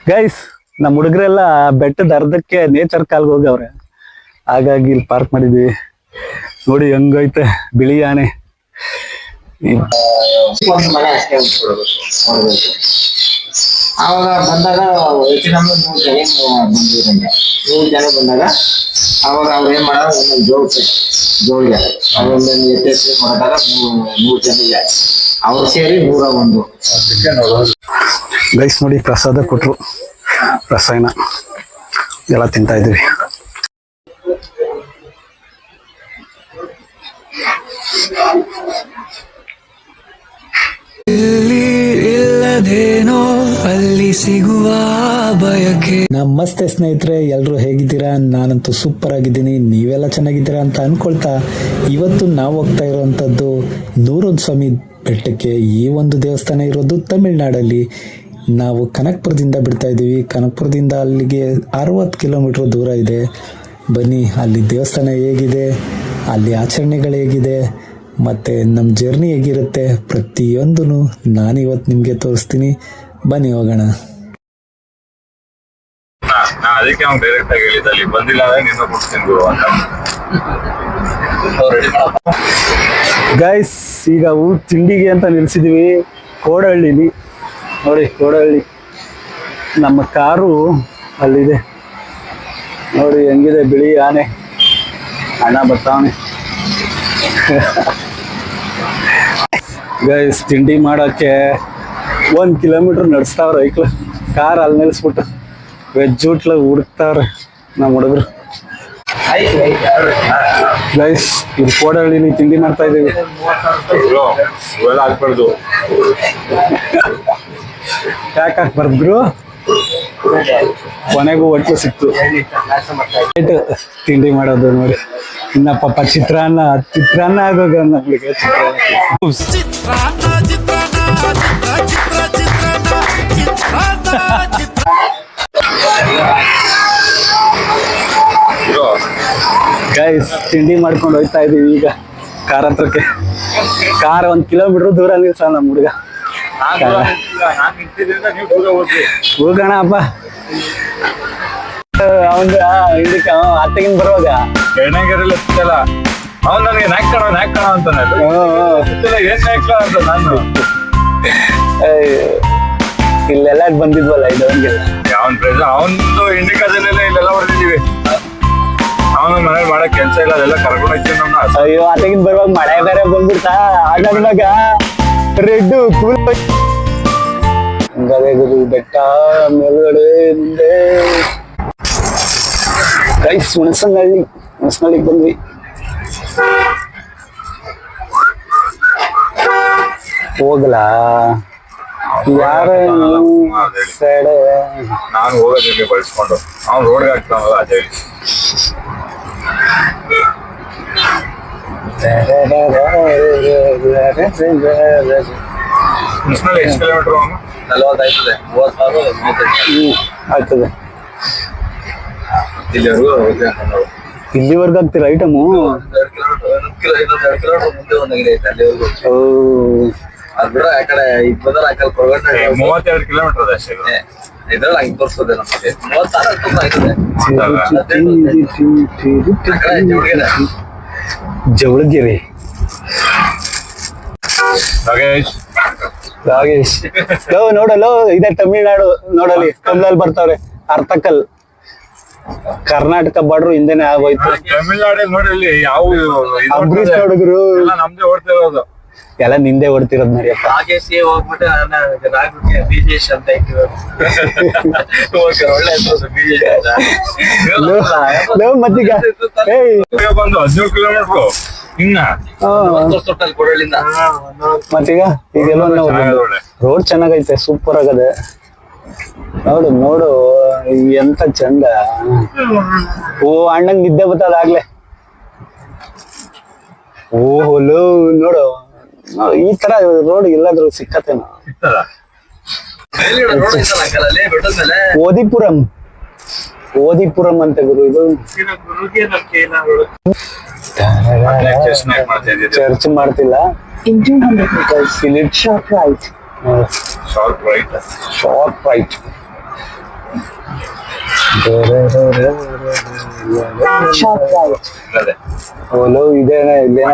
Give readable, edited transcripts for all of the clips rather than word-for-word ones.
Guys ನಮ್ಮ ಹುಡುಗರೆಲ್ಲ ಬೆಟ್ಟದ ಅರ್ಧಕ್ಕೆ ನೇಚರ್ ಕಾಲ್ಗೆ ಹೋಗವ್ರೆ, ಹಾಗಾಗಿ ಇಲ್ಲಿ ಪಾರ್ಕ್ ಮಾಡಿದ್ವಿ. ನೋಡಿ ಹೆಂಗೈತೆ ಬಿಳಿ ಆನೆ. ಆವಾಗ ಬಂದಾಗ ಹೆಚ್ಚು ನಮ್ಗೆ 100 ಜನ ಬಂದಾಗ ಅವಾಗ ಅವ್ರು ಏನ್ ಮಾಡೋದು ಒಂದೊಂದು ಜೋಳಿಗೆ ಅವೊಂದು ಎತ್ತೆ ಮಾಡಿದಾಗ 100 ಜನ ಅವ್ರು ಸೇರಿ 101. ಗೈಸ್ ನೋಡಿ ಪ್ರಸಾದ ಕೊಟ್ರು, ರಸಾಯನ ಎಲ್ಲ ತಿಂತಾ ಇದೀವಿ. ಇಲ್ಲದೇನೋ ಅಲ್ಲಿ ಸಿಗುವ ಬಯಕೆ. ನಮಸ್ತೆ ಸ್ನೇಹಿತರೆ, ಎಲ್ರು ಹೇಗಿದ್ದೀರಾ? ನಾನಂತೂ ಸೂಪರ್ ಆಗಿದ್ದೀನಿ, ನೀವೆಲ್ಲ ಚೆನ್ನಾಗಿದ್ದೀರಾ ಅಂತ ಅನ್ಕೊಳ್ತಾ ಇವತ್ತು ನಾವು ಹೋಗ್ತಾ ಇರುವಂತದ್ದು ನೂರೊಂದು ಸ್ವಾಮಿ ಬೆಟ್ಟಕ್ಕೆ. ಈ ಒಂದು ದೇವಸ್ಥಾನ ಇರೋದು ತಮಿಳ್ನಾಡಲ್ಲಿ. ನಾವು ಕನಕಪುರದಿಂದ ಬಿಡ್ತಾ ಇದ್ದೀವಿ. ಕನಕಪುರದಿಂದ ಅಲ್ಲಿಗೆ 60 ಕಿಲೋಮೀಟರ್ ದೂರ ಇದೆ. ಬನ್ನಿ, ಅಲ್ಲಿ ದೇವಸ್ಥಾನ ಹೇಗಿದೆ, ಅಲ್ಲಿ ಆಚರಣೆಗಳು ಹೇಗಿದೆ, ಮತ್ತು ನಮ್ಮ ಜರ್ನಿ ಹೇಗಿರುತ್ತೆ ಪ್ರತಿಯೊಂದೂ ನಾನಿವತ್ತು ನಿಮಗೆ ತೋರಿಸ್ತೀನಿ. ಬನ್ನಿ ಹೋಗೋಣ. ಅದಕ್ಕೆ ಅವ್ನು ಡೈರೆಕ್ಟ್ ಆಗಿ ಹೇಳಿದ ಅಲ್ಲಿ ಬಂದಿಲ್ಲ ನಿನ್ನ ಕೊಡ್ತೀನಿ ಅಂತ. ಗೈಸ್ ಈಗ ತಿಂಡಿಗೆ ಅಂತ ನಿಲ್ಸಿದೀವಿ ಕೋಡಹಳ್ಳಿಲಿ. ನೋಡಿ ಕೋಡಹಳ್ಳಿ, ನಮ್ಮ ಕಾರು ಅಲ್ಲಿದೆ. ನೋಡಿ ಹೆಂಗಿದೆ ಬಿಳಿ ಆನೆ, ಅಣ್ಣ ಬರ್ತಾವನೆ. ಗೈಸ್ ತಿಂಡಿ ಮಾಡೋಕ್ಕೆ 1 ಕಿಲೋಮೀಟರ್ ನಡೆಸ್ತಾವ್ರೆ ಐಕ್ಲ. ಕಾರ್ ಅಲ್ಲಿ ನಿಲ್ಸ್ಬಿಟ್ಟು ವೆಜ್ ಊಟ್ಲ ಹುಡುಕ್ತಾವ್ರೆ ನಮ್ಮ ಹುಡುಗರು. ಗೈಸ್ ಇದು ಕೋಡಹಳ್ಳಿಲಿ ತಿಂಡಿ ಮಾಡ್ತಾ ಇದೀವಿ. ಹಾಕ್ಬಾರ್ದು, ಯಾಕೆ ಹಾಕ್ಬಾರ್ದ್ರು? ಕೊನೆಗೂ ಒಟ್ಟು ಸಿಕ್ತು ತಿಂಡಿ ಮಾಡೋದು. ನೋಡಿ ಇನ್ನ ಪಾಪ ಚಿತ್ರಾನ್ನ ಆಗೋಗ ನಮ್ಗೆ. ಗೈಸ್ ತಿಂಡಿ ಮಾಡ್ಕೊಂಡು ಹೋಗ್ತಾ ಇದೀವಿ ಈಗ ಕಾರ್ ಹತ್ರಕ್ಕೆ. ಕಾರ್ 1 ಕಿಲೋಮೀಟರ್ ದೂರ ನಿಲ್ಸ ನಮ್ಮ ಹುಡುಗ. ಹೋಗೋಣ ಅಪ್ಪ. ಅವಂಗ ಇದಕ್ಕೆ ಅತ್ತಗಿನ ಬರುವಾಗ ಎಣ್ಣೆಗೆರೆಲ್ಲ ಸಿಕ್ಕಲ್ಲ. ಅವ್ನು ನನಗೆ ನಾಯ್ಕಣ ಅಂತಾನೆ. ಏನ್ ನಾಯ್ಕಣ ಅಂತ ನಾನು ಇಲ್ಲೆಲ್ಲ ಬಂದಿದ್ವಲ್ಲ ಇದೊಂದಿಲ್ಲ. ಅವನು ಇಂಡಿಕಾದಲ್ಲೆಲ್ಲ ಇಲ್ಲೆಲ್ಲ ಹೊಡೆದಿದ್ದೀವಿ. ಅವನು ಮನೇಲಿ ಮಾಡಕ್ ಕೆಲ್ಸ ಇಲ್ಲ, ಅದೆಲ್ಲ ಕರ್ಕೊಂಡು ಹೋಗ್ತೀವಿ ನಮ್ಮ. ಅಯ್ಯೋ ಅತ್ತಗಿನ ಬರುವಾಗ ಮಳೆ ಬೇರೆ ಬಂದ್ಬಿಡ್ತಾ, ಆಗಾಗ ರೆಡ್ ಕೂಲ್ ಬೆಟ್ಟ ಮೇಲ್ಗಡೆ ಮುಂದೆ. ಗೈಸ್ ಹುಣಸನಹಳ್ಳಿಗೆ ಬಂದ್ವಿ. ಹೋಗ್ಲಾ ಯಾರ ಸೈಡ್ ನಾನು ಹೋಗೋದಕ್ಕೆ ಬಳಸ್ಕೊಂಡು ಅವ್ನು ರೋಡ್ಗೆ ಹಾಕ್ತಾನಲ್ಲ ಅದೇ. ಎಷ್ಟು ಕಿಲೋಮೀಟರ್? 40 ಆಯ್ತದೆ, 30 ಆಗ್ತದೆ. ಇಲ್ಲಿವರೆಗೂ ಆಗ್ತಿರ ಐಟಮು? 2 ಕಿಲೋಮೀಟರ್ ಮುಂದೆ ಒಂದಾಗಿದೆ ಅಲ್ಲಿವರೆಗೂ. ಅದ್ ಬಿಡ ಆ ಕಡೆ ಈಗ ಬಂದ್ರೆ ಆ ಕಡೆ 32 ಕಿಲೋಮೀಟರ್ ಅಷ್ಟೇ. ಇದ್ರಲ್ಲಿ ಹಂಗೆ ತೋರಿಸ್ತದೆ ನಮಗೆ 36 ಆಯ್ತದೆ. ಜವಳಗಿರಿ. ರಾಗೇಶ್ ನೋಡಲು ಇದೆ ತಮಿಳ್ನಾಡು. ನೋಡಲಿ ಕಲ್ಲಲ್ಲಿ ಬರ್ತಾವ್ರೆ ಅರ್ತಕಲ್. ಕರ್ನಾಟಕ ಬಾರ್ಡರ್ ಹಿಂದೆನೆ ಆಗೋಯ್ತು. ತಮಿಳ್ನಾಡಲ್ಲಿ ನೋಡಿ ಯಾವ ಅಂಬರೀಶ್ ಹುಡುಗರು ನಮ್ದೇ ಓಡ್ತಾ ಇರೋದು ಎಲ್ಲ ನಿಂದೆ ಓಡ್ತಿರೋದ್ ಮರಿಯಪ್ಪ. ರಾಗೇಶ್ ಹೋಗ್ಬಿಟ್ಟು ಬಿಜೇಶ್ ಅಂತ ಒಳ್ಳೆ ಮತ್ತೀಗ ಬಂದು 17 ಕಿಲೋಮೀಟರ್ ಇನ್ನ ಕೊಡಲಿಂದ. ಮತ್ತೀಗ ಈಗೆಲ್ಲ ರೋಡ್ ಚೆನ್ನಾಗೈತೆ, ಸೂಪರ್ ಆಗದೆ. ನೋಡು ಎಂತ ಚಂದ. ಓ ಅಣ್ಣಂಗ್ ನಿದ್ದೆ ಬರ್ತದಾಗ್ಲೆ. ಓಹೋ ನೋಡು ಈ ತರ ರೋಡ್ ಎಲ್ಲಾದ್ರೂ ಸಿಕ್ಕತ್ತೇನ? ಓದಿಪುರಂ ಅಂತ ಗುರು ಇದು. ಚರ್ಚ್ ಮಾಡ್ತಿಲ್ಲ. Sharp right. Sharp right. ಅದೇ ಓಲೋ ಇದೇನ ಇಲ್ಲೇನ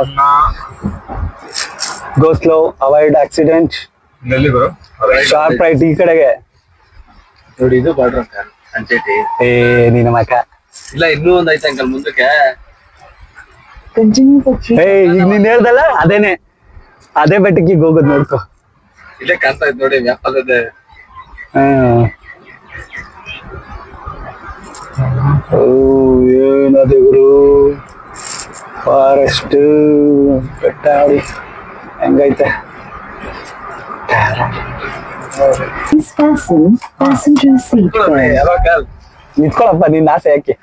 ಗೋ ಸ್ಲೋ ಅವಾಯ್ಡ್ ಆಕ್ಸಿಡೆಂಟ್. ಎಲ್ಲಿ ಬರೋ ಶಾರ್ಪ್ ರೈಟ್ ಈ ಕಡೆಗೆ. ನೋಡಿ ಇದು ಬಾರ್ಡರ್ ಅಂಕಲ್ ಅಂಚೇಟಿ. ಏ ನಿನ್ನ ಮಕ. ಇಲ್ಲ ಇನ್ನೂ ಒಂದ್ ಐತೆ ಅಂಕಲ್ ಮುಂದಕ್ಕೆ. ಏ ಈಗ ನೀನ್ ಹೇಳ್ದಲ್ಲ ಅದೇನೆ, ಅದೇ ಬೆಟ್ಟಕ್ಕೆ ಈಗ ಹೋಗೋದು ನೋಡ್ಕೊ. ಇಲ್ಲೇ ಕಾಣ್ತಾ ಇದ್ ನೋಡಿ ಮ್ಯಾಪ್ ಅಲ್ಲದೆ. ಏನದು ಗುರು ಫಾರೆಸ್ಟ್ ಬೆಟ್ಟ ನೋಡಿ ಹೆಂಗೈತೆ. Please fasten passenger seat belt. ಯಾವಾಗ ಕಾಲ್ ನಿಂತ್ಕೊಳಪ್ಪ ನಿನ್ನ ಆಸೆ ಯಾಕೆ.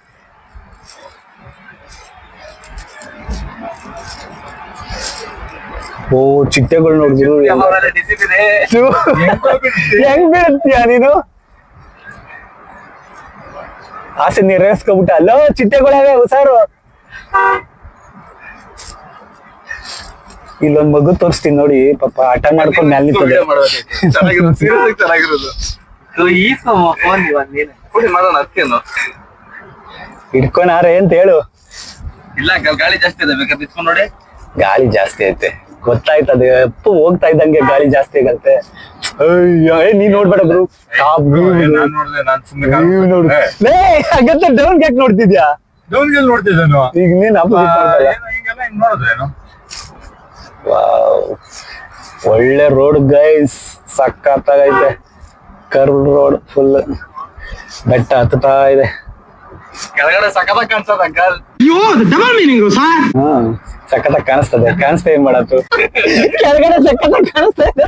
ಓ ಚಿಟ್ಟೆಗಳು ನೋಡಿದ್ರು ಹೆಂಗ್ ಬೀಳ್ತೀಯ ನೀನು. ಆಸೆ ನೆರವೇರ್ಸ್ಕೊಬಿಟ್ಟ. ಅಲ್ಲೋ ಚಿಟ್ಟೆಗಳವೆ ಹುಷಾರು. ಇಲ್ಲೊಂದ್ ಮಗು ತೋರಿಸ್ತೀನಿ ನೋಡಿ, ಪಾಪ ಆಟ ಮಾಡ್ಕೊಂಡ್ ಮ್ಯಾಲ್ ನಿಂತದೆ. ಚೆನ್ನಾಗಿರೋದು ಸೀರಿಯಸ್ ಚೆನ್ನಾಗಿರೋದು. ಈ ಫೋನ್ ಇವಾಗ ನೀನು ಕೊಡಿ ಮಾಡೋಣ ಅದಕ್ಕೇನು. ಹಿಡ್ಕೊಂಡಾರೆ ಅಂತ ಹೇಳು. ಇಲ್ಲ ಅಂಕಲ್ ಗಾಳಿ ಜಾಸ್ತಿ ಇದೆ, ಬೇಕಾದ್ರೆ ನಿಂತ್ಕೊಂಡು ನೋಡಿ. ಗಾಳಿ ಜಾಸ್ತಿ ಐತೆ ಗೊತ್ತಾಯ್ತದೆ. ಅಪ್ಪು ಹೋಗ್ತಾ ಇದ್ದಂಗೆ ಗಾಳಿ ಜಾಸ್ತಿ ಆಗತ್ತೆ. ಅಯ್ಯೋ ನೀನ್ ನೋಡ್ಬೇಡ ಬ್ರೋ. ನಾನ್ ನೋಡ್ದೆ, ನಾನ್ ಸುಮ್ಮನೆ ನೋಡು ಹಾಗಂತ ಡೌನ್ ಯಾಕೆ ನೋಡ್ತಿದ್ಯಾ. ಡೌನ್ಗೆಲ್ ನೋಡ್ತಿದ್ದೇನು ಈಗ ನೀನ್ ಹಿಂಗೆಲ್ಲ ಹಿಂಗ್ ನೋಡಿದ್ರೇನು. ಒಳ್ಳೆ ರೋಡ್ ಗೈಸ್, ಸಕ್ಕತ್ತಾಗೈತೆ. ಕರ್ವ್ ರೋಡ್ ಫುಲ್ ಬೆಟ್ಟ ಹತ್ತುತ್ತಾ ಇದೆ. ಕೆಳಗಡೆ ಸಕದಾಗ ಕಾಣಿಸ್ತದ ಅಂಕಲ್. ಹಾ ಸಕ್ಕತ್ತಾಗಿ ಕಾಣಿಸ್ತದೆ. ಕಾಣಿಸ್ತಾ ಏನ್ ಮಾಡತ್ತು ಕೆಳಗಡೆ ಸಕ್ಕತ್ತಾಗಿ ಕಾಣಿಸ್ತಾ ಇದೆ.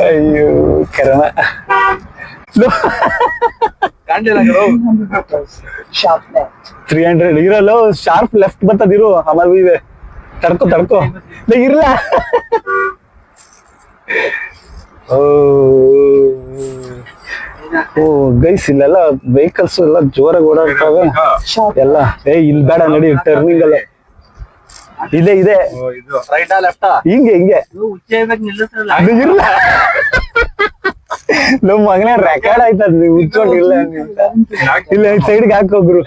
ಅಯ್ಯೋ ಕರ್ಮ. ಕಾಣಿಲ್ಲ 300 ಇರಲ್ಲ. ಶಾರ್ಪ್ ಲೆಫ್ಟ್ ಬರ್ತದಿರು. ಆಮೇಲೆ ಇದೆ ತಡ್ಕೊ ಇರ್ಲ. ಓ ಗೈಸ್ ಇಲ್ಲೆಲ್ಲ ವೆಹಿಕಲ್ಸ್ ಎಲ್ಲ ಜೋರಾಗಿ ಓಡಾಡ್ತಾವೆ ಎಲ್ಲ. ಇಲ್ಲಿ ಬೇಡ ನೋಡಿ ಟರ್ನಿಂಗ್ ಅಲ್ಲ. ಇದೆ ಇದೆ ಇದು ರೈಟಾ ಲೆಫ್ಟಾ ಹಿಂಗೆ ಅದು ಇರ್ಲ. ನಮ್ ಮಗನೇ ರೆಕಾರ್ಡ್ ಆಯ್ತದ. ನೀವು ಹುಚ್ಕೊಂಡಿಲ್ಲ ಇಲ್ಲ ಸೈಡ್ಗೆ ಹಾಕೋಗ್ರು.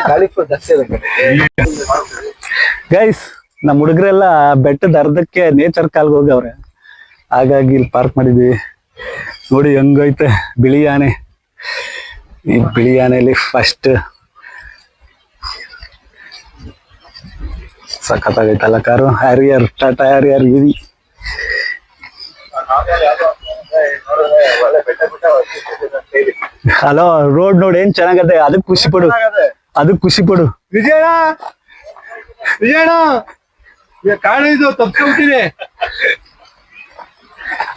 ಗಾಳಿ ಫುಲ್ ಜಾಸ್ತಿ ಇದೆ. ಗೈಸ್ ನಮ್ ಹುಡುಗರೆಲ್ಲ ಬೆಟ್ಟದ ಅರ್ಧಕ್ಕೆ ನೇಚರ್ ಕಾಲ್ಗೆ ಹೋಗವ್ರೆ. ಹಾಗಾಗಿ ಇಲ್ಲಿ ಪಾರ್ಕ್ ಮಾಡಿದ್ವಿ. ನೋಡಿ ಹೆಂಗೈತೆ ಬಿಳಿ ಆನೆ. ಈ ಬಿಳಿ ಆನೆಯಲ್ಲಿ ಫಸ್ಟ್ ಸಖತ್ತಾಗೈತಲ್ಲ car. Harrier, Tata Harrier EV. Hello road ನೋಡಿ ಏನ್ ಚೆನ್ನಾಗತ್ತೆ. ಅದಕ್ಕೆ ಖುಷಿ ಪಡು, ಅದಕ್ಕೆ ಖುಷಿ ಪಡು. ವಿಜಯಣ್ಣ ಕಾರಣ ಇದು ತಪ್ಪಿಸ್ಕೊಂತೀನಿ.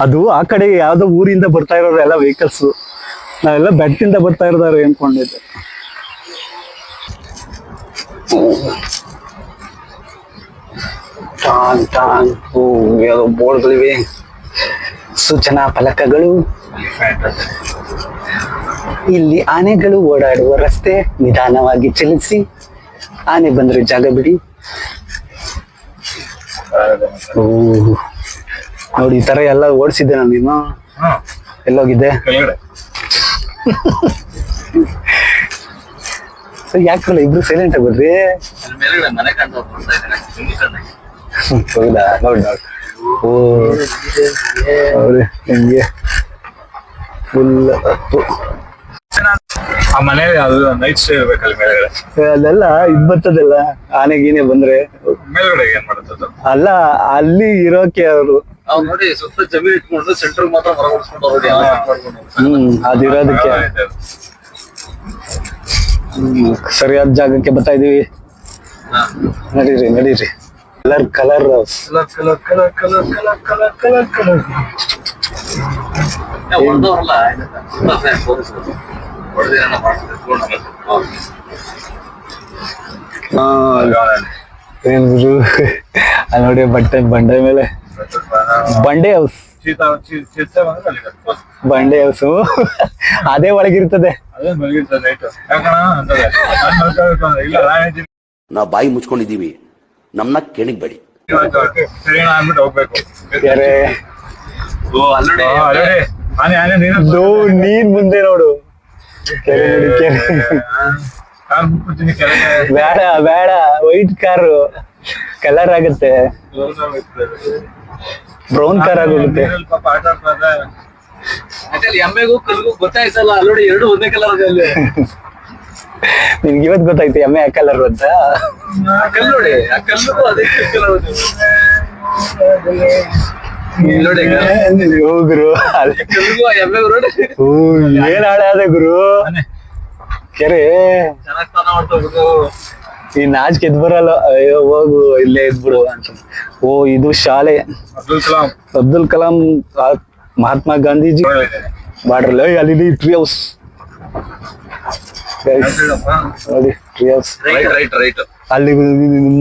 ಅದು ಆ ಕಡೆ ಯಾವ್ದೋ ಊರಿಂದ ಬರ್ತಾ ಇರೋರು ಎಲ್ಲ ವೆಹಿಕಲ್ಸ್. ನಾವೆಲ್ಲ ಬೆಟ್ಟದಿಂದ ಬರ್ತಾ ಇರೋದಾರು ಅನ್ಕೊಂಡಿದ್ದೆ. ಯಾವುದೋ ಬೋರ್ಡ್ಗಳಿವೆ, ಸೂಚನಾ ಫಲಕಗಳು. ಇಲ್ಲಿ ಆನೆಗಳು ಓಡಾಡುವ ರಸ್ತೆ, ನಿಧಾನವಾಗಿ ಚಲಿಸಿ, ಆನೆ ಬಂದ್ರೆ ಜಾಗ ಬಿಡಿ. ನೋಡಿ ಈ ತರ ಎಲ್ಲ ಓಡಿಸಿದ್ದೆ ನಾನು. ನೀನು ಎಲ್ಲೋಗಿದ್ದೆ. ಯಾಕಲ್ಲ ಇಬ್ರು ಸೈಲೆಂಟ್ ಆಗ್ಬಿಡ್ರಿ. ಮನೆ ಕಾಣ್ತಾ ಹೌದಾ ನೋಡ್ ನೋಡ್. ಓ ಅವ್ರಿ ಹೆಂಗೆ ಫುಲ್ ಅಪ್ಪು. ಆ ಮನೇಲಿ ಅದು ನೈಟ್ ಸ್ಟೇ ಇರ್ಬೇಕಲ್ಲ ಮೇಲ್ಗಡೆ. ಅಲ್ಲೆಲ್ಲ ಇದ್ ಬರ್ತದಲ್ಲ ಆನೆ ಗೀನೆ ಬಂದ್ರೆ. ಮೇಲ್ಗಡೆ ಏನ್ ಮಾಡುತ್ತದು. ಅಲ್ಲ ಅಲ್ಲಿ ಇರೋಕೆ ಅವರು ನಾವು ನೋಡಿ ಸುತ್ತ ಜಮೀನ್ ಇಟ್ಕೊಂಡು ಸೆಂಟರ್ ಮಾತ್ರ ಹೊರ ಓಡಿಸ್ಕೊಂಡು ಅದಿರೋದಕ್ಕೆ ಸರಿಯಾದ ಜಾಗಕ್ಕೆ ಬರ್ತಾ ಇದೀವಿ. ನಡೀರಿ ನಡೀರಿ. ಕಲರ್ ಹೊಡೆದವ್ರಲ್ಲ ಏನ್ ಗುರು ನೋಡಿ ಬಂಡೆ ಮೇಲೆ ಬಂಡೆ ಹೌಸ್. ಚಿರತೆ ಬಂದ್ರೆ ಅಲ್ಲಿ first. ಬಂಡೆ ಹೌಸು ಅದೇ ಒಳಗಿರ್ತದೆ. ಅದೇ ಮಲಗಿರ್ತದೆ ನೈಟ್ ಯಾಕಣ ಅಂತದೆ ನಾನ್ ಮಲ್ಕೋಬೇಕು ಅಂದ್ರೆ ಇಲ್ಲ ನಾನ್ ಹೇಳ್ತೀನಿ ನಾವು ಬಾಯಿ ಮುಚ್ಕೊಂಡಿದ್ದೀವಿ, ನಮ್ಮನ್ನ ಕೆಣಗಬೇಡಿ. ಸರಿ ಅಂದ್ಬಿಟ್ಟು ಹೋಗ್ಬೇಕು. ಯಾರೇ ಅಲ್ಲೇ ಆನೆ ನೀನು ನೀನ್ ಮುಂದೆ ನೋಡು. ಕೆರೆ ನೋಡಿ, ಕೆರೆ. ಕಾಲ್ ಬಿಟ್ಬಿಡ್ತೀನಿ ಕೆಳಗೆ. ಬೇಡ ಬೇಡ, ವೈಟ್ ಕಾರು ಕಲರ್ ಆಗುತ್ತೆ, ಬ್ರೌನ್ ಕಾರ್ ಆಗೋಗುತ್ತೆ. ನೀರಲ್ಲಿ ಪಾಪ ಆಟ ಆಡ್ತಾರೆ. ಎಮ್ಮೆಗೂ ಕಲ್ಗೂ ಗೊತ್ತಾಯ್ತಲ್ಲ, ಅಲ್ಲೋಡಿ ಎರಡು ಒಂದೇ ಕಲರ್ ಇದೆ ಅಲ್ಲಿ. ನಿನ್ಗೆ ಇವತ್ ಗೊತ್ತಾಯ್ತು ಎಮ್ಮೆ ಆ ಕಲರ್ ಅಂತ. ಕಲ್ಲು ನೋಡಿ, ಆ ಕಲ್ಲು ಅದೇ ಕಲರ್ ನೋಡಿ, ಗುರು ಕಲ್ಗೂ ಎಮ್ಮೆಗೂ ನೋಡಿ ಏನ್ ಹಾಳೆ ಅದ ಗುರು. ಕೆರೆ ಚೆನ್ನಾಗಿ ಸ್ನಾನ ಮಾಡ್ತಾ ಈ ನಾಚಿಕೆ ಎದ್ ಬರಲ್ಲ. ಅಯ್ಯೋ ಹೋಗು ಇಲ್ಲೇ ಇದ್ಬಿಡು ಅಂತ. ಓ ಇದು ಶಾಲೆ ಅಬ್ದುಲ್ ಕಲಾಂ ಅಬ್ದುಲ್ ಕಲಾಂ, ಮಹಾತ್ಮ ಗಾಂಧೀಜಿ ಬಾರ್ಡ್ರಲ್ಲ. ಅಲ್ಲಿದೆ ಟ್ರೀ ಹೌಸ್ ನೋಡಿ, ಟ್ರೀ ಹೌಸ್. ರೈಟ್ ಅಲ್ಲಿ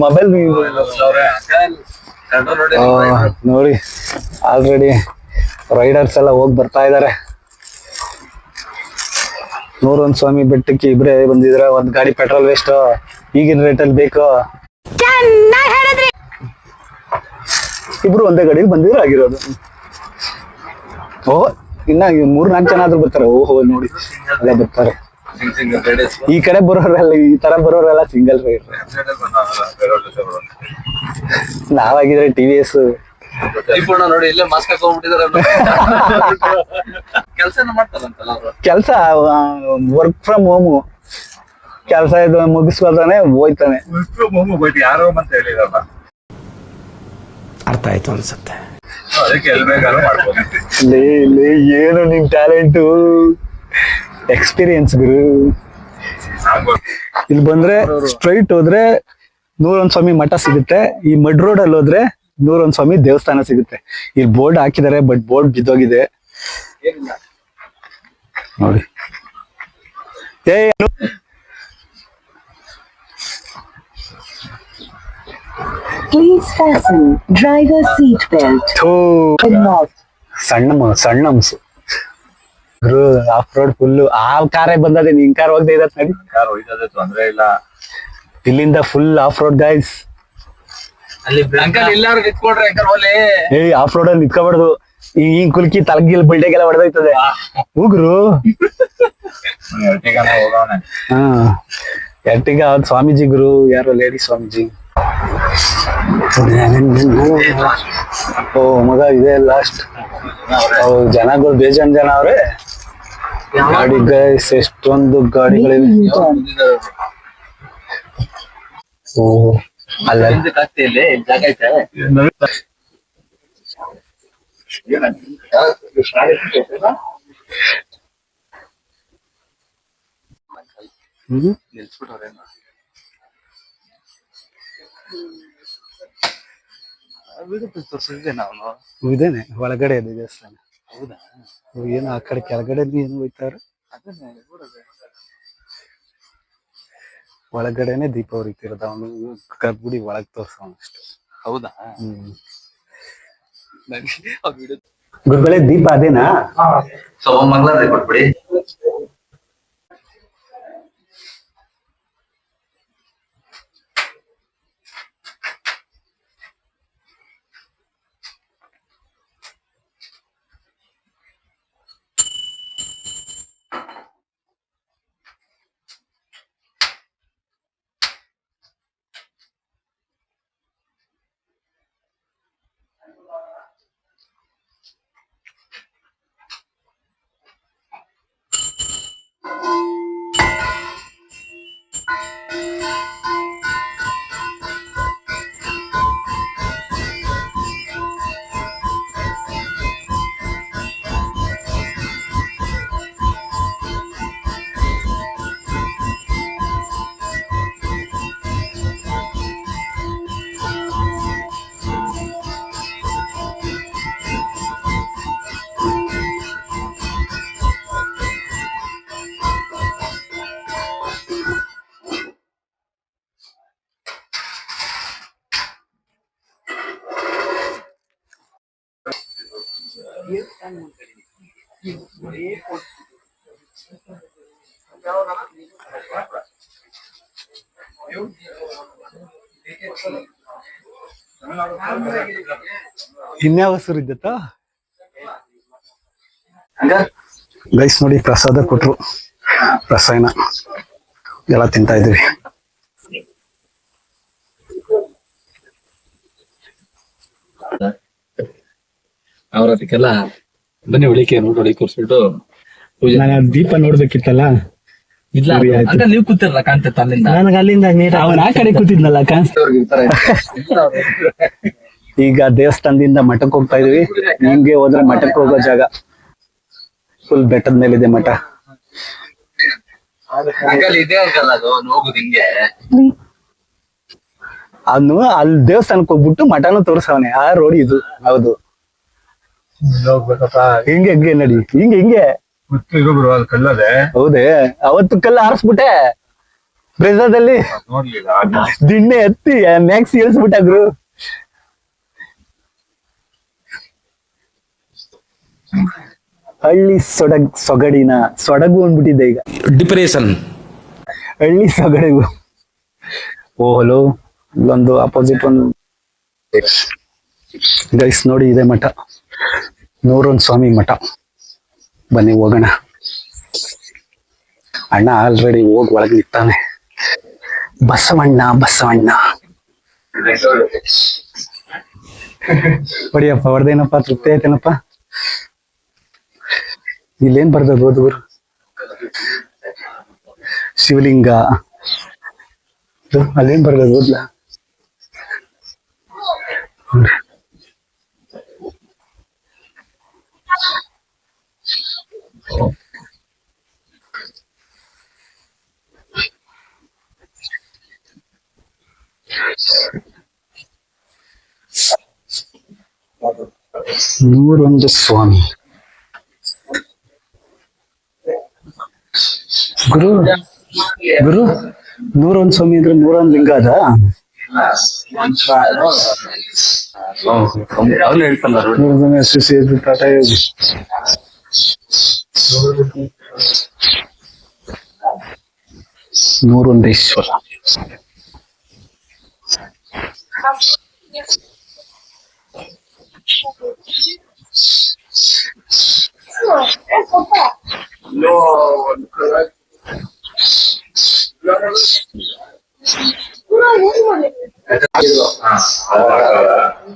ಮೊಬೈಲ್ ನೋಡಿ ಆಲ್ರೆಡಿ ರೈಡರ್ಸ್ ಎಲ್ಲ ಹೋಗಿ ಬರ್ತಾ ಇದಾರೆ. 101 ಸ್ವಾಮಿ ಬೆಟ್ಟಕ್ಕೆ ಇಬ್ರೇ ಬಂದಿದ್ರ, ಒಂದ್ ಗಾಡಿ ಪೆಟ್ರೋಲ್ ವೇಸ್ಟ್. ಈಗಿನ ರೇಟಲ್ಲಿ ಬೇಕು. ಇಬ್ರು ಒಂದೇ ಗಾಡಿಲಿ ಬಂದಿದ್ರು ಆಗಿರೋದು. ಓ ಇನ್ನ 3-4 ಜನ ಆದ್ರೂ ಬರ್ತಾರೆ. ಓಹೋ ನೋಡಿ ಎಲ್ಲ ಬರ್ತಾರೆ. ಈ ಕಡೆ ಬರೋರೆಲ್ಲ, ಈ ತರ ಬರೋರೆಲ್ಲ ಸಿಂಗಲ್ ರೈಡರ್. ನಾವಾಗಿದ್ರೆ TVS. ದೀಪಣ್ಣ ನೋಡಿ ಇಲ್ಲೇ ಮಾಸ್ಕ್ ಹಾಕೊಂಡ್ಬಿಟ್ಟಿದಾರೆ. ಕೆಲಸನ ಮಾಡ್ತಾರಂತಲ್ಲ ಅವರು. ಕೆಲ್ಸ ವರ್ಕ್ ಫ್ರಮ್ ಹೋಮ್ ಕೆಲ್ಸ ಇದು ಮುಗಿಸ್ಕೊಳ್ತಾನೆ ಹೋಯ್ತಾನೆ. ಬಟ್ ಯಾರೋ ಅಂತ ಹೇಳಿರಲ್ಲ, ಅರ್ಥ ಆಯ್ತು ಅನ್ಸುತ್ತೆ. ಅದಕ್ಕೆ ಎಲ್ಲಿ ಬೇಕಾದ್ರೂ ಮಾಡ್ಬೋದು. ಲೇ ಏನು ನಿಮ್ ಟ್ಯಾಲೆಂಟು, ಎಕ್ಸ್ಪೀರಿಯನ್ಸ್ ಗುರು. ಇಲ್ಲಿ ಬಂದ್ರೆ ಸ್ಟ್ರೈಟ್ ಹೋದ್ರೆ 101 ಸ್ವಾಮಿ ಮಠ ಸಿಗುತ್ತೆ. ಈ ಮಡ್ ರೋಡ್ ಅಲ್ಲಿ ಹೋದ್ರೆ 101 ಸ್ವಾಮಿ ದೇವಸ್ಥಾನ ಸಿಗುತ್ತೆ. ಇಲ್ಲಿ ಬೋರ್ಡ್ ಹಾಕಿದ್ದಾರೆ, ಬಟ್ ಬೋರ್ಡ್ ಬಿದ್ದೋಗಿದೆ ನೋಡಿ. Please fasten driver seat belt. ಸಣ್ಣ ಹಂಸು ಗುರು. ಆಫ್ ರೋಡ್ ಫುಲ್ ಆ ಕಾರೇ ಬಂದದೆ, ನಿನ್ ಕಾರ್ ಹೋಗದೆ ಇರತ್ ನಡಿ. ಕಾರ್ ಹೋಯ್ತದೆ, ತೊಂದ್ರೆ ಇಲ್ಲ. ಇಲ್ಲಿಂದ ಫುಲ್ ಆಫ್ ರೋಡ್ ಗೈಸ್. ಅಲ್ಲಿ ಅಂಕಲ್ ಎಲ್ಲಾರು ನಿಂತ್ಕೊಡ್ರಿ ಅಂಕಲ್ ಓಲೆ. ಆಫ್ ರೋಡ್ ಅಲ್ಲಿ ನಿತ್ಕೋಬಾರ್ದು. ಈ ಕುಲ್ಕಿ ತಲಗಿಲ್ ಬಿಲ್ಡೆಗೆಲ್ಲ ಹೊಡೆದೋಯ್ತದೆ. ಹೋಗ್ರು ಎರ್ಟಿಗಾನ ಹೋಗೋಣ. ಹಾ ಎರ್ಟಿಗ ಸ್ವಾಮೀಜಿ ಗುರು, ಯಾರೋ ಲೇಡಿ ಸ್ವಾಮೀಜಿ. ಓ ಮಗ ಇದೆ ಲಾಸ್ಟ್. ಜನಗಳು ಬೇಜಾನ್ ಜನ ಅವ್ರೆ. ಗಾಡಿ ಗೈಸ್, ಎಷ್ಟೊಂದು ಗಾಡಿಗಳಿವೆ. ಓ ಅಲ್ಲ ಇಲ್ಲಿ ಜಾಗ ಐತೆ. ನಿಲ್ಸ್ಬಿಟ್ಟವ್ರೇನು ತೋರಿಸಿದ್ದೆ ನಾವು. ಇದೇನೆ ಒಳಗಡೆ ಇದೆ ದೇವಸ್ಥಾನ. ಹೌದಾ? ಏನು ಆ ಕಡೆ ಕೆಳಗಡೆ ಏನು ಹೋಯ್ತಾರ. ಒಳಗಡೆನೆ ದೀಪ ಉರಿತಿರೋದು. ಅವನು ಗರ್ಭಗುಡಿ ಒಳಗ್ ತೋರ್ಸವನು ಅಷ್ಟು. ಹೌದಾ? ಗುರುಗಳೇ ದೀಪ ಅದೇನಾ? ಮಂಗಳಾರ ಕೊಟ್ಬಿಡಿ. ಇನ್ಯಾವ ಹೆಸರು ಇದ್ದತ್ತ ಗೈಸ್ ನೋಡಿ ಪ್ರಸಾದ ಕೊಟ್ರು, ರಸಾಯನ ಎಲ್ಲ ತಿಂತಾ ಇದ್ವಿ. ಅವ್ರ ಅದಕ್ಕೆಲ್ಲ ಬನ್ನಿ ಒಳಿಕೆ ನೋಡಿ ಒಳಿಕೆ ಕೂರ್ಸ್ಬಿಟ್ಟು ಪೂಜೆ. ನಾನು ದೀಪ ನೋಡ್ಬೇಕಿತ್ತಲ್ಲ, ಇಲ್ಲ ಅಂತ ನೀವು ಕೂತಿರಲ್ಲ ಕಾಣ್ತೈತೆ ಅಲ್ಲಿಂದ. ನನಗೆ ಅಲ್ಲಿಂದ ಅವನ ಆ ಕಡೆ ಕೂತಿದ್ನಲ್ಲ ಅವ್ರಿಗೆ ಇರ್ತಾರೆ. ಈಗ ದೇವಸ್ಥಾನದಿಂದ ಮಠಕ್ಕೆ ಹೋಗ್ತಾ ಇದೀವಿ. ನಿಮ್ಗೆ ಹೋದ್ರೆ ಮಠಕ್ಕೆ ಹೋಗೋ ಜಾಗ ಫುಲ್ ಬೆಟ್ಟದ ಮೇಲಿದೆ ಮಠ. ಅಂಕಲ್ ಇದೆ ಅಂಕಲ್ ಅದು ಹೋಗುದು ಹಿಂಗೆ. ಅವನು ಅಲ್ಲಿ ದೇವಸ್ಥಾನಕ್ಕೆ ಹೋಗ್ಬಿಟ್ಟು ಮಠನೂ ತೋರ್ಸವನೆ. ಆ ರೋಡ್ ಇದು. ಹೌದು, ಹಿಂಗೆ ಹಿಂಗೆ ನಡಿ, ಹಿಂಗೆ ಹಿಂಗೆ ಗುರು ಅದು ಕಲ್ಲದೆ. ಹೌದೇ, ಅವತ್ತು ಕಲ್ಲು ಆರಿಸ್ಬಿಟ್ಟೆ ಬ್ರೆಜಾದಲ್ಲಿ, ನೋಡ್ಲಿಲ್ಲ. ದಿಣ್ಣೆ ಎತ್ತಿ ಮ್ಯಾಕ್ಸ್ ಇಳಿಸ್ಬಿಟ್ಟ ಗುರು. ಹಳ್ಳಿ ಸೊಗಡಿನ ಸೊಡಗು ಅಂದ್ಬಿಟ್ಟಿದ್ದೆ ಈಗ, ಡಿಪ್ರೆಷನ್. ಹಳ್ಳಿ ಸೊಗಡಿಗು. ಓಹಲೋ, ಇಲ್ಲೊಂದು ಅಪೋಸಿಟ್ ಒಂದು ಗೈಸ್ ನೋಡಿ, ಇದೆ ಮಠ, 101 ಸ್ವಾಮಿ ಮಠ. ಬನ್ನಿ ಹೋಗೋಣ. ಅಣ್ಣ ಆಲ್ರೆಡಿ ಹೋಗಿ ಒಳಗೆ ನಿಂತಾನೆ. ಬಸವಣ್ಣ ಬಸವಣ್ಣ ಹೊಡಿಯಪ್ಪ, ಹೊಡೆದೇನಪ್ಪ, ತೃಪ್ತಿ ಆಯ್ತೇನಪ್ಪ. ಇಲ್ಲೇನ್ ಬರ್ತದ ಓದು ಗುರು? ಶಿವಲಿಂಗ. ಅಲ್ಲೇನ್ ಬರ್ತದ ಓದ್ಲಾ? ನೂರೊಂದು ಸ್ವಾಮಿ ಗುರು. ಗುರು 101 ಸ್ವಾಮಿ ಅಂದ್ರೆ 101 ಲಿಂಗ ಅದ? ಅವ್ನು ಹೇಳ್ತಾನ ಟಾಟಾ ಯೋಗಿ. ನೂರೊಂದೇಶ್ವರ.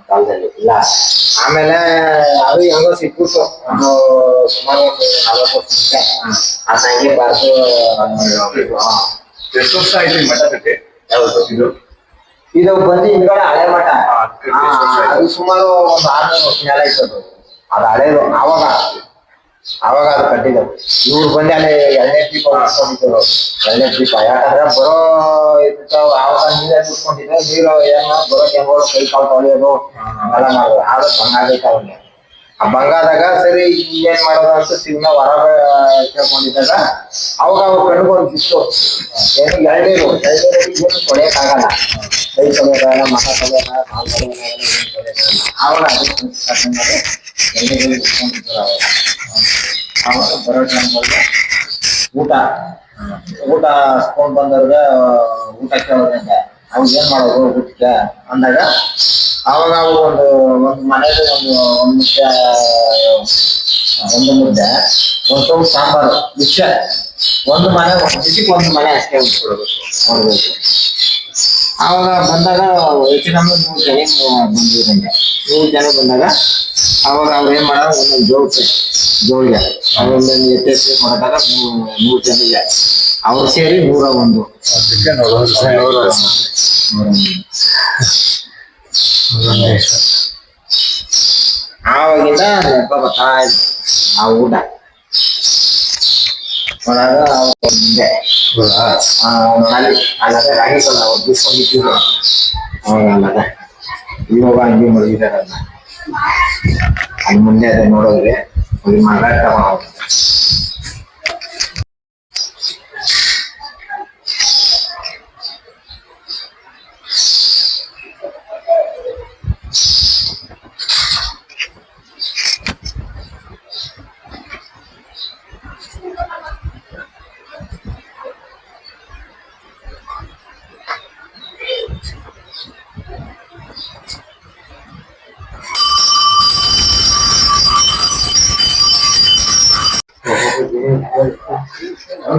ಕಾಲದಲ್ಲಿ ಇಲ್ಲ. ಆಮೇಲೆ ಅದು ಹೆಂಗೋ ಸಿಕ್ಬಿಟ್ಟು ಒಂದು ಸುಮಾರು ಒಂದು 40 ವರ್ಷ ಮುಂಚೆ ಅದ್ ನಂಗೆ ಬಾರ್ದು. ಎಷ್ಟು ವರ್ಷ ಆಯ್ತು ಈ ಮಠ ಕಟ್ಟಿ? ಹೌದು, ಇದು ಬಂದು ಹಿಂದ್ಗಡೆ ಹಳೆ ಮಠ. ಅದು ಸುಮಾರು ಒಂದು 600 ವರ್ಷ ಮೇಲೆ ಆಯ್ತದು. ಅದು ಹಳೇದು. ಅವಾಗ ಅದು ಕಟ್ಟಿದ್ದು. ಇವ್ರು ಬಂದು ಅಲ್ಲಿ 2ನೇ ದೀಪ ಉಟ್ಕೊಂಡಿದ್ರು. 2ನೇ ದೀಪ ಯಾಕಂದ್ರೆ ಬರೋ ಇರ್ತಾವ ಆವಾಗ ನೀರೇ ಉಟ್ಕೊಂಡಿದ್ರು. ನೀರು ಏನೋ ಬರೋ ಜನಗಳು ಕೈ ಕಾಲು ತೊಳೆಯೋದು ಎಲ್ಲ ಮಾಡೋದು. ಆದ್ರೆ ಬಂಗಾಗೈತೆ ಅವ್ರಿಗೆ. ಆ ಬಂಗಾದಾಗ ಸರಿ ಏನ್ ಮಾಡೋದು ಅಂತ ಸಿಗ್ನ ಹೊರಗೆ ಕೇಳ್ಕೊಂಡಿದ್ದಾಗ ಅವಾಗ ಅವ್ರು ಕಣ್ಕೊಂಡು ಬಿಟ್ಟು ಏನು ಎಳ್ನೀರು ಏನು ತೊಳೆಯಕ್ಕಾಗಲ್ಲ. ಕೈ ತೊಳೆಯೋದಾಗಲ್ಲ, ಮಕ ತೊಳೆಯೋದಾಗಲ್ಲ, ಕಾಲು ತೊಳೆಯೋದಾಗಲ್ಲ, ಏನು ತೊಳೆಯೋದಾಗಲ್ಲ. ಆವಾಗ ಅದಕ್ಕೆ ಎಣ್ಣೆಗಳು ಇಟ್ಕೊಂಡಿದ್ರು. ಅವಾಗ ಬರೋ ಟೈಮ್ಗಳಿಗೆ ಊಟ ಸ್ಪೂನ್ ಬಂದವ್ರಿಗೆ ಊಟ ಕೇಳೋದ್ರಿಂದ ಅವ್ರು ಏನ್ ಮಾಡೋದು ಊಟಕ್ಕೆ ಅಂದಾಗ ಅವಾಗ ಅವ್ರು ಒಂದು ಮನೆಯಲ್ಲಿ ಒಂದು ಮುದ್ದೆ ಒಂದು ಸ್ವಲ್ಪ ಸಾಂಬಾರು ಇಷ್ಟೇ. ಒಂದು ಮನೆ ಬಿಸಿಗೆ ಒಂದು ಮನೆ ಅಷ್ಟೇ ಕೊಡ್ಬೇಕು. ಆವಾಗ ಬಂದಾಗ ಹೆಚ್ಚು ನಮ್ಗೆ 100 ಜನ ಬಂದಿರಂಗೆ. 100 ಜನ ಬಂದಾಗ ಅವಾಗ ಅವ್ರು ಏನ್ ಮಾಡೋದು, ಒಂದೊಂದು ಜೋಳಿಗೆ ಅವರೊಂದು ಎತ್ತೆತ್ತಿ ಮಾಡಿದಾಗ 100 ಜನ ಅವ್ರು ಸೇರಿ 101. ಆವಾಗಿಂದ ನೆಪ ಬರ್ತಾ ಇತ್ತು ಆ ಊಟ ಮುಂದೆ ಅಲ್ಲದೆ ರಾಗಿ ಸಲ ಅವ್ರು ಬೀಸ್ಕೊಂಡಿದ್ರು. ಅವಾಗ ಅಲ್ಲದ ಇವಾಗ ಹಂಗೆ ಮಲಗಿದಾರ. ಅಲ್ಲಿ ಮುಂದೆ ಅದೇ ನೋಡೋದ್ರೆ ಅಲ್ಲಿ ಮಾರಾಟ ಮಾಡೋದು.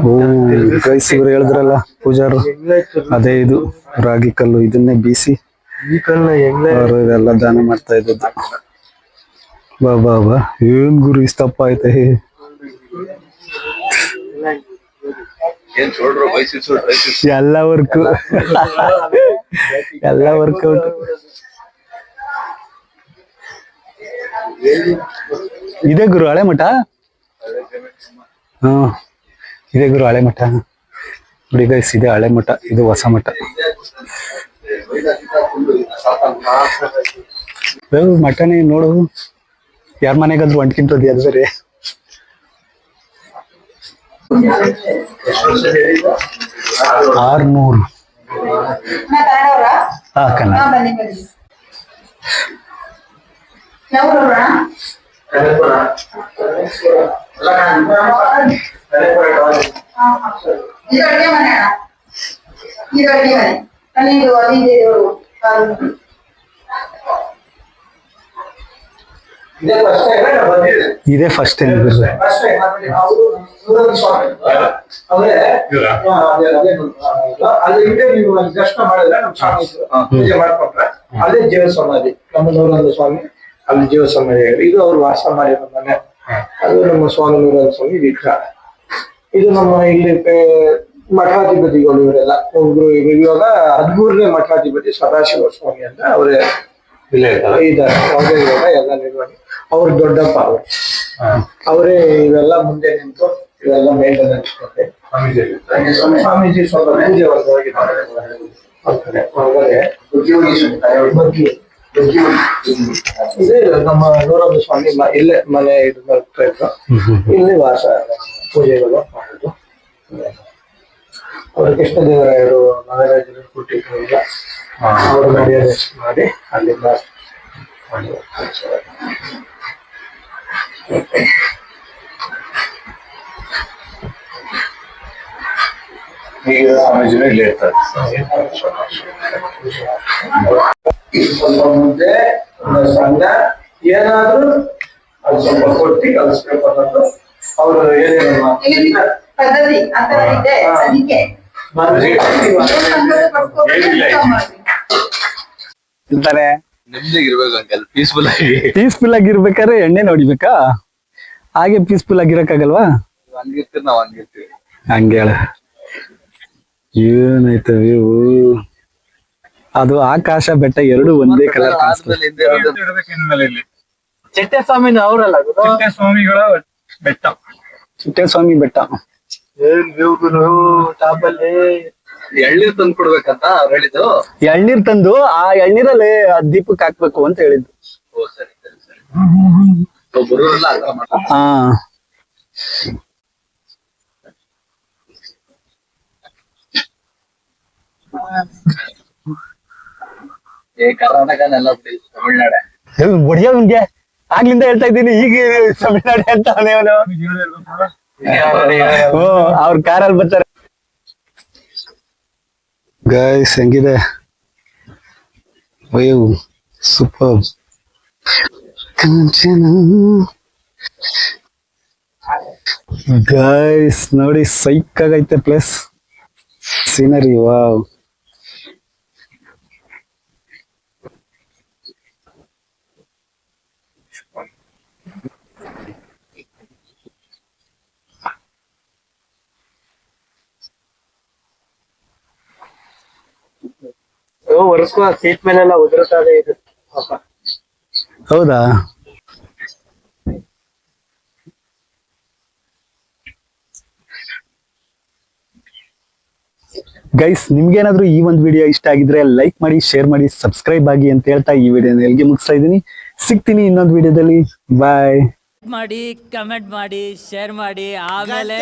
ಓ ಗೈಸ್ ಇವ್ರು ಹೇಳಿದ್ರಲ್ಲ ಪೂಜಾರು, ಅದೇ ಇದು ರಾಗಿ ಕಲ್ಲು, ಇದನ್ನೇ ಬೀಸಿ ಈ ಕಲ್ನ ಅವರು ಇದೆಲ್ಲ ದಾನ ಮಾಡ್ತಾ ಇದ್ದದ್ದು. ಬಾ ಬಾ ಬಾ, ಏನ್ ಗುರು ಇಷ್ಟಪ್ಪ ಐತೆ. ಏನ್ ಚೋಡ್ರು ಬೈಸಿಸು ಎಲ್ಲ ವರ್ಕ್ ಎಲ್ಲ ವರ್ಕೌಟ್. ಇದೇ ಗುರು ಹಳೆ ಮಠ. ಹಾ ಇದೇ ಗುರು ಹಳೆ ಮಠ. ನೋಡಿ ಗೈಸ್, ಇದೆ ಹಳೆ ಮಠ, ಇದು ಹೊಸ ಮಠ. ಮಠನೇ ನೋಡು, ಯಾರ ಮನೆಗಾದ್ರು ಅಂಟ್ಕಿಂತದ್ದು ಅದು ಬೇರೆ. 600. ಹಾ ಕನ್ನಡ. ಇದೇ ಫಸ್ಟ್ ಟೈಮ್ ದರ್ಶನ ಮಾಡಿದ್ರೆ ನಮ್ ಸ್ವಾಮಿ ಪೂಜೆ ಮಾಡ್ಕೊಂಡ್ರೆ ಅದೇ ಜೀವ ಸಮಾಧಿ. ನಮ್ಮ ನೂರಾನಂದ ಸ್ವಾಮಿ ಅಲ್ಲಿ ಜೀವ ಸಮಾಧಿ. ಇದು ಅವ್ರು ವಾಸ ಮಾಡಿರೋ ಮನೆ. ಅದು ನಮ್ಮ ಸ್ವಾಮಿ ನೂರಾನಂದ ಸ್ವಾಮಿ ವಿಗ್ರಹ. ಇದು ನಮ್ಮ ಇಲ್ಲಿ ಮಠಾಧಿಪತಿಗಳು ಇವರೆಲ್ಲ. ಒಬ್ರು ಇವಾಗ 13ನೇ ಮಠಾಧಿಪತಿ ಸದಾಶಿವ ಸ್ವಾಮಿ ಅಂತ ಅವರೇ ಇದ್ದಾರೆ. ಅವರೇ ಇವಾಗ ಎಲ್ಲ ನಿರ್ವಹಣೆ. ಅವ್ರ ದೊಡ್ಡಪ್ಪ ಅವರು, ಅವರೇ ಇವೆಲ್ಲ ಮುಂದೆ ನಿಂತು ಇವೆಲ್ಲ ಮೇಂಟೆನೆನ್ಸ್ ಕೊಟ್ಟೆ. ಸ್ವಾಮೀಜಿ ಸ್ವಲ್ಪ ಪೂಜೆ ಹೊರಗಡೆ ಇದೇ ನಮ್ಮ ನೂರಾನಂದ ಸ್ವಾಮಿ ಇಲ್ಲೇ ಮನೆ ಇದು ಬರ್ತಾ ಇದ್ರು. ಇಲ್ಲಿ ವಾಸ ಪೂಜೆಗಳು ಮಾಡೋದು. ಅವರು ಕೃಷ್ಣದೇವರಾಯರು ನಾಗರಾಜರು ಕೊಟ್ಟಿದ್ರು ಇಲ್ಲ, ಅವರು ಮರ್ಯಾದೆ ಮಾಡಿ ಅಲ್ಲಿಂದ ಈಗ ಸ್ವಾಮೀಜಿನೂ ಇಲ್ಲೇ ಇರ್ತಾರೆ. ಸ್ವಲ್ಪ ಮುದ್ದೆ ಸಣ್ಣ ಏನಾದ್ರೂ ಅದು ಸ್ವಲ್ಪ ಕೊಟ್ಟಿ ಕಲಿಸ್ಬೇಕು ಅನ್ನೋದು ಅವರು ಏನೇನು ಪದ್ಧತಿ ಆ ತರ ಇದೆ. ಅದಕ್ಕೆ ಅಂತಾರೆ ನೆಮ್ಮದಿಗಿರ್ಬೇಕು ಅಂಕಲ್, ಪೀಸ್ಫುಲ್ ಆಗಿ. ಪೀಸ್ಫುಲ್ ಆಗಿರ್ಬೇಕಾದ್ರೆ ಎಣ್ಣೆ ನೋಡಿಬೇಕಾ? ಹಾಗೆ ಪೀಸ್ಫುಲ್ ಆಗಿರಕ್ಕಾಗಲ್ವಾ? ಹಂಗಿರ್ತೀವಿ ನಾವ್ ಹಂಗಿರ್ತೀವಿ. ಹಂಗೆ ಹೇಳ. ಏನಾಯ್ತು ವ್ಯೂ, ಅದು ಆಕಾಶ ಬೆಟ್ಟ ಎರಡು ಒಂದೇ ಕಲರ್ ಆದ್ಮೇಲೆ ಹಿಂದೆ ಇರೋದು ಇನ್ಮೇಲೆ ಇಲ್ಲಿ ಚೆಟ್ಟೆ ಸ್ವಾಮಿನ ಅವರಲ್ಲ ಚಿಟ್ಟೆ ಸ್ವಾಮಿಗಳ ಬೆಟ್ಟ. ಚಿಟ್ಟೇಸ್ವಾಮಿ ಬೆಟ್ಟ. ಏನ್ ವ್ಯೂಗುರು ಟಾಪ್ ಅಲ್ಲಿ ಎಳ್ನೀರ್ ತಂದು ಕೊಡ್ಬೇಕಂತ ಅವ್ರು ಹೇಳಿದ್ದು. ಎಳ್ನೀರ್ ತಂದು ಆ ಎಳ್ನೀರಲ್ಲಿ ದೀಪಕ್ಕೆ ಹಾಕ್ಬೇಕು ಅಂತ ಹೇಳಿದ್ದು. ಓ ಸರಿ ಸರಿ ಸರಿ. ಬರೋರೆಲ್ಲ ಅರ್ಥ ಮಾಡ್ತಾರೆ. ಹಾ ಕರ್ನಾಟಕನೆಲ್ಲ ತಮಿಳ್ನಾಡೆ ಬಡಿಯವ್ನ್ಗೆ ಆಗ್ಲಿಂದ ಹೇಳ್ತಾ ಇದ್ದೀನಿ, ಈಗ ತಮಿಳ್ನಾಡು ಅಂತ ಅವನು. ಅವ್ರ ಕಾರಲ್ಲಿ ಬರ್ತಾರೆ. ಗೈಸ್ ಹೆಂಗಿದೆ? ಅಯ್ಯೋ ಸೂಪರ್. ಗೈಸ್ ನೋಡಿ, ಸೈಕ್ ಆಗೈತೆ ಪ್ಲೇಸ್, ಸೀನರಿ. ವಾವ್. ಒರೆಸ್ಕೊ ಸೀಟ್ ಮೇಲೆಲ್ಲ ಉದುರುತ್ತದೆ ಇದು. ಹೌದಾ? ಗೈಸ್ ನಿಮ್ಗೇನಾದ್ರೂ ಈ ಒಂದು ವಿಡಿಯೋ ಇಷ್ಟ ಆಗಿದ್ರೆ ಲೈಕ್ ಮಾಡಿ, ಶೇರ್ ಮಾಡಿ, ಸಬ್ಸ್ಕ್ರೈಬ್ ಆಗಿ ಅಂತ ಹೇಳ್ತಾ ಈ ವಿಡಿಯೋನ ಎಲ್ಲಿಗೆ ಮುಗಿಸ್ತಾ ಇದ್ದೀನಿ. ಸಿಗ್ತೀನಿ ಇನ್ನೊಂದು ವಿಡಿಯೋದಲ್ಲಿ. ಬಾಯ್. ಮಾಡಿ, ಕಮೆಂಟ್ ಮಾಡಿ, ಶೇರ್ ಮಾಡಿ, ಆಮೇಲೆ